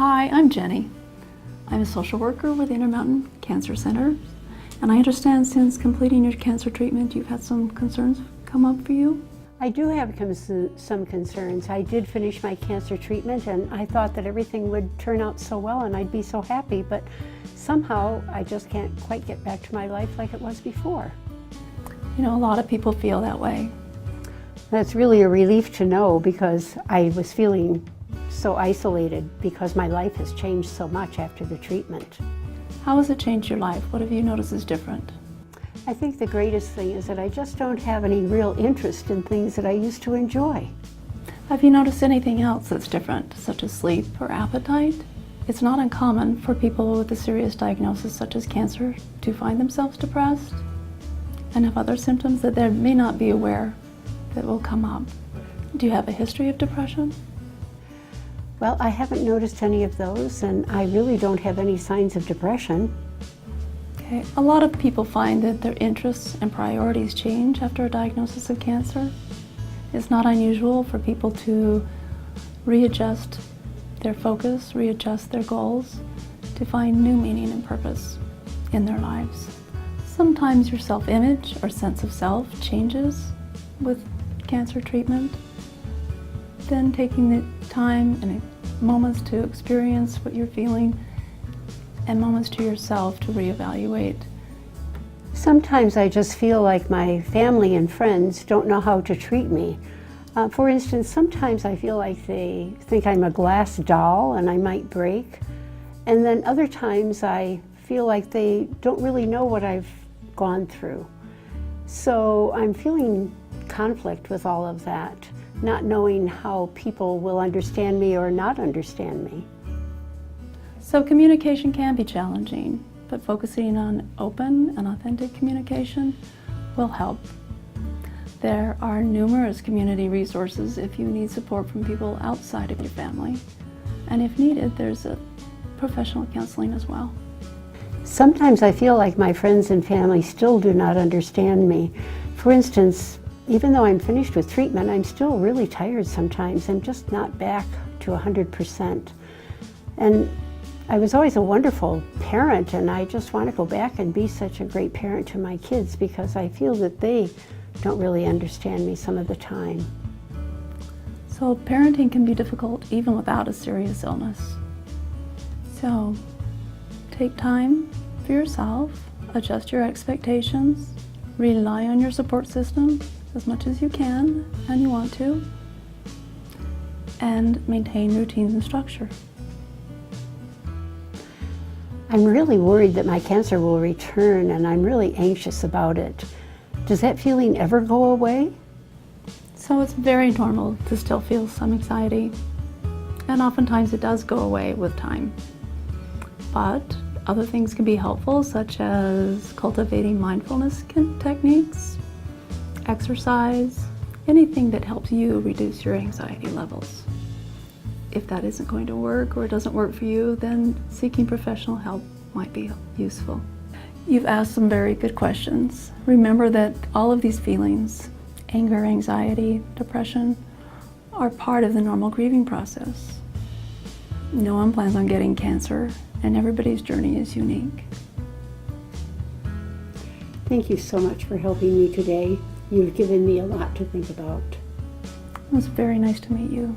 Hi, I'm Jenny. I'm a social worker with Intermountain Cancer Center, and I understand since completing your cancer treatment, you've had some concerns come up for you? I do have some concerns. I did finish my cancer treatment and I thought that everything would turn out so well and I'd be so happy, but somehow I just can't quite get back to my life like it was before. You know, a lot of people feel that way. That's really a relief to know because I was feeling so isolated because my life has changed so much after the treatment. How has it changed your life? What have you noticed is different? I think the greatest thing is that I just don't have any real interest in things that I used to enjoy. Have you noticed anything else that's different, such as sleep or appetite? It's not uncommon for people with a serious diagnosis such as cancer to find themselves depressed and have other symptoms that they may not be aware that will come up. Do you have a history of depression? Well, I haven't noticed any of those, and I really don't have any signs of depression. Okay. A lot of people find that their interests and priorities change after a diagnosis of cancer. It's not unusual for people to readjust their focus, readjust their goals, to find new meaning and purpose in their lives. Sometimes your self-image or sense of self changes with cancer treatment. Then taking the time and moments to experience what you're feeling and moments to yourself to reevaluate. Sometimes I just feel like my family and friends don't know how to treat me. For instance, sometimes I feel like they think I'm a glass doll and I might break. And then other times I feel like they don't really know what I've gone through. So I'm feeling conflict with all of that, not knowing how people will understand me or not understand me. So communication can be challenging, but focusing on open and authentic communication will help. There are numerous community resources if you need support from people outside of your family. And if needed, there's a professional counseling as well. Sometimes I feel like my friends and family still do not understand me. For instance, even though I'm finished with treatment, I'm still really tired sometimes. I'm just not back to 100%. And I was always a wonderful parent, and I just want to go back and be such a great parent to my kids because I feel that they don't really understand me some of the time. So parenting can be difficult even without a serious illness. So take time for yourself, adjust your expectations, rely on your support system as much as you can and you want to, and maintain routines and structure. I'm really worried that my cancer will return, and I'm really anxious about it. Does that feeling ever go away? So it's very normal to still feel some anxiety, and oftentimes it does go away with time. But other things can be helpful, such as cultivating mindfulness techniques, exercise, anything that helps you reduce your anxiety levels. If that isn't going to work or it doesn't work for you, then seeking professional help might be useful. You've asked some very good questions. Remember that all of these feelings, anger, anxiety, depression, are part of the normal grieving process. No one plans on getting cancer, and everybody's journey is unique. Thank you so much for helping me today. You've given me a lot to think about. It was very nice to meet you.